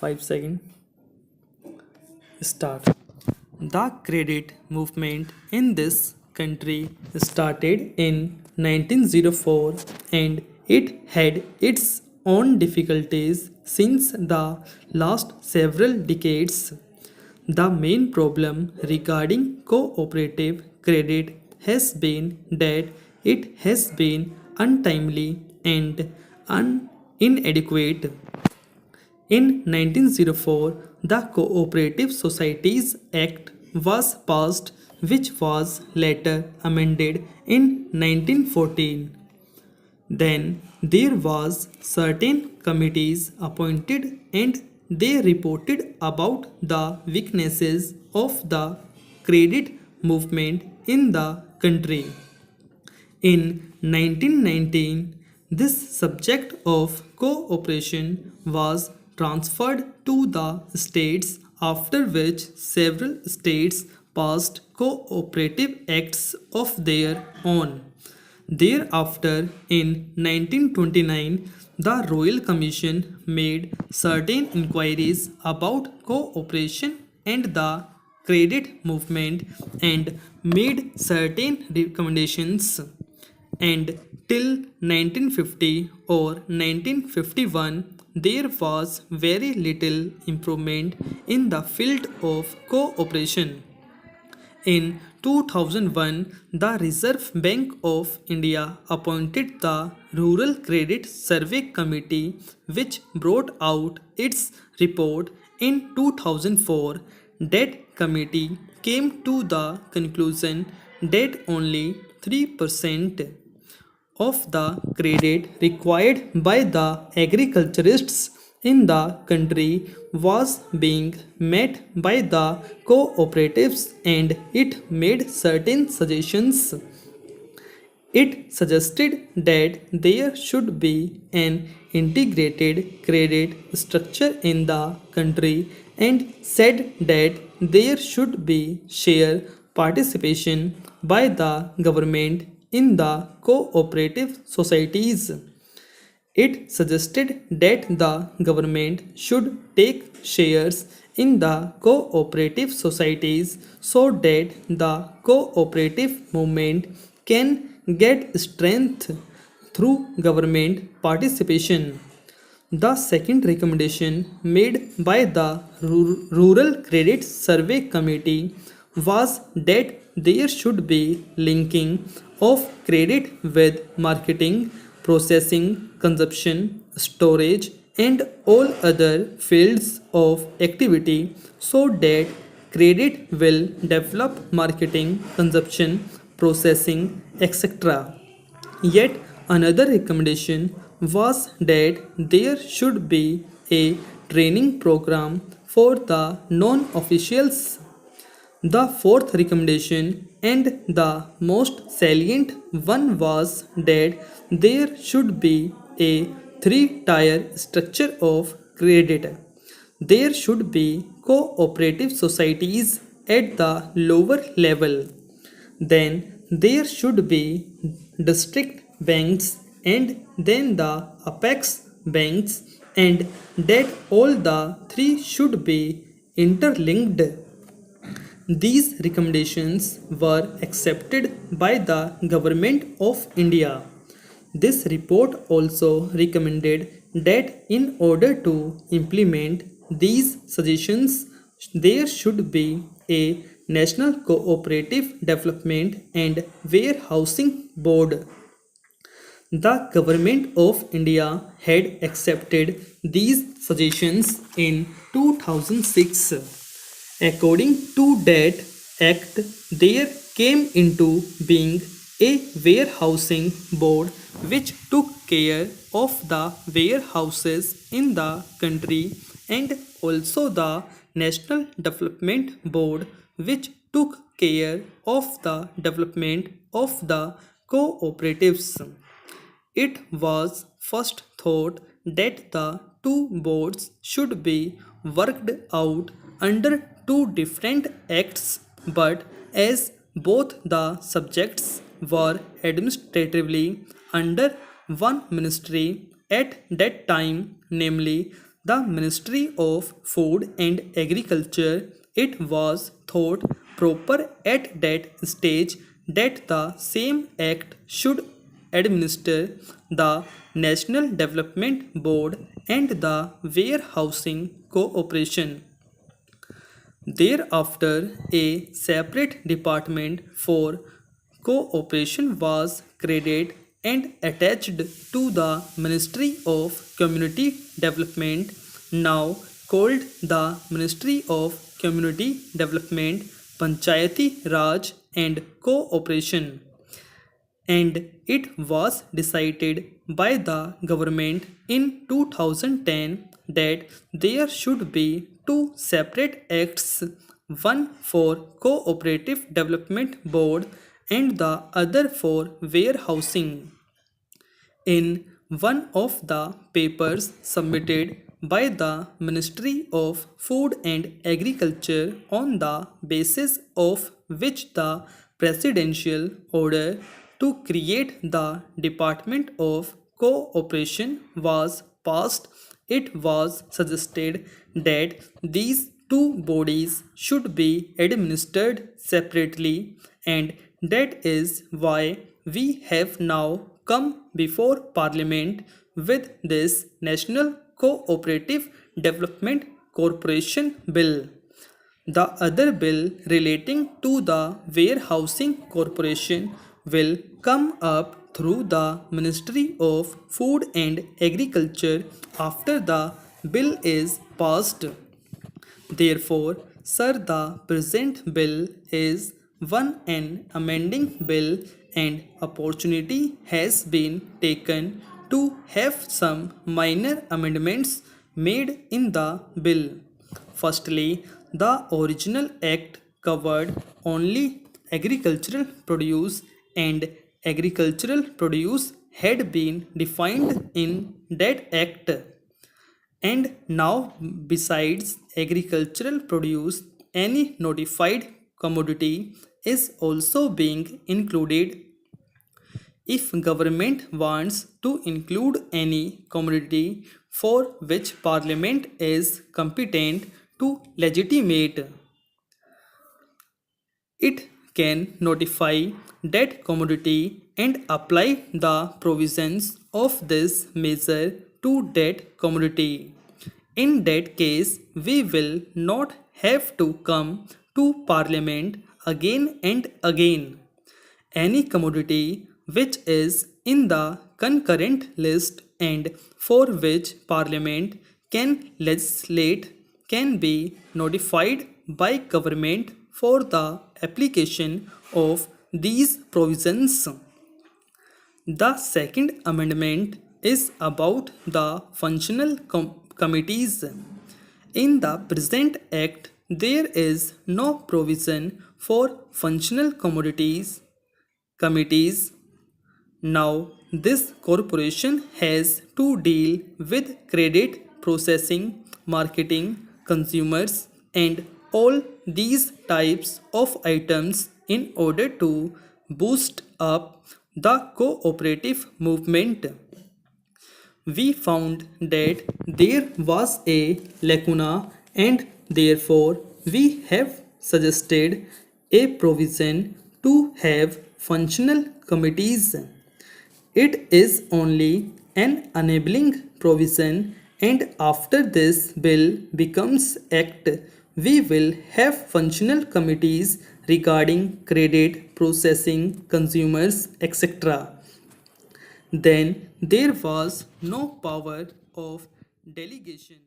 5 seconds. Start. The credit movement in this country started in 1904 and it had its own difficulties since the last several decades. The main problem regarding cooperative credit has been that it has been untimely and inadequate. In 1904, the Cooperative Societies Act was passed, which was later amended in 1914. Then there was certain committees appointed and they reported about the weaknesses of the credit movement in the country. In 1919, this subject of cooperation was transferred to the states, after which several states passed cooperative acts of their own. Thereafter, in 1929, the Royal Commission made certain inquiries about cooperation and the credit movement and made certain recommendations. And till 1950 or 1951, there was very little improvement in the field of cooperation. In 2001, the Reserve Bank of India appointed the Rural Credit Survey Committee, which brought out its report in 2004. That committee came to the conclusion that only 3% of the credit required by the agriculturists in the country was being met by the cooperatives and it made certain suggestions. It suggested that there should be an integrated credit structure in the country and said that there should be share participation by the government in the cooperative societies. It suggested that the government should take shares in the cooperative societies so that the cooperative movement can get strength through government participation. The second recommendation made by the Rural Credit Survey Committee was that there should be linking of credit with marketing, processing, consumption, storage, and all other fields of activity so that credit will develop marketing, consumption, processing, etc. Yet another recommendation was that there should be a training program for the non officials. The fourth recommendation and the most salient one was that there should be a three-tier structure of credit. There should be cooperative societies at the lower level. Then there should be district banks and then the apex banks, and that all the three should be interlinked. These recommendations were accepted by the Government of India. This report also recommended that in order to implement these suggestions, there should be a National Cooperative Development and Warehousing Board. The Government of India had accepted these suggestions in 2006. According to that act, there came into being a warehousing board which took care of the warehouses in the country and also the National Development Board which took care of the development of the cooperatives. It was first thought that the two boards should be worked out under two different acts, but as both the subjects were administratively under one ministry at that time, namely The Ministry of Food and Agriculture, it was thought proper at that stage that the same act should administer the National Development Board and the Warehousing Corporation. Thereafter, a separate department for cooperation was created and attached to the Ministry of Community Development, now called the Ministry of Community Development, Panchayati Raj and Cooperation, and it was decided by the government in 2010 that there should be two separate acts, one for cooperative development board and the other for warehousing. In one of the papers submitted by the Ministry of Food and Agriculture, on the basis of which the presidential order to create the Department of Cooperation was passed, it was suggested that these two bodies should be administered separately, and that is why we have now come before Parliament with this National Cooperative Development Corporation Bill. The other bill relating to the Warehousing Corporation will come up through the Ministry of Food and Agriculture after the bill is passed. Therefore, sir, the present bill is an amending bill, and opportunity has been taken to have some minor amendments made in the bill. Firstly, the original act covered only agricultural produce, and agricultural produce had been defined in that act. And now, besides agricultural produce, any notified commodity is also being included. If government wants to include any commodity for which Parliament is competent to legitimate, it can notify that commodity and apply the provisions of this measure to that commodity. In that case, we will not have to come to Parliament again and again. Any commodity which is in the concurrent list and for which Parliament can legislate can be notified by government for the application of these provisions. The second amendment is about the functional committees. In the present act, there is no provision for functional committees. Now, this corporation has to deal with credit processing, marketing, consumers, and all these types of items in order to boost up the cooperative movement. We found that there was a lacuna, and therefore we have suggested a provision to have functional committees. It is only an enabling provision, and after this bill becomes act, we will have functional committees regarding credit, processing, consumers, etc. Then there was no power of delegation.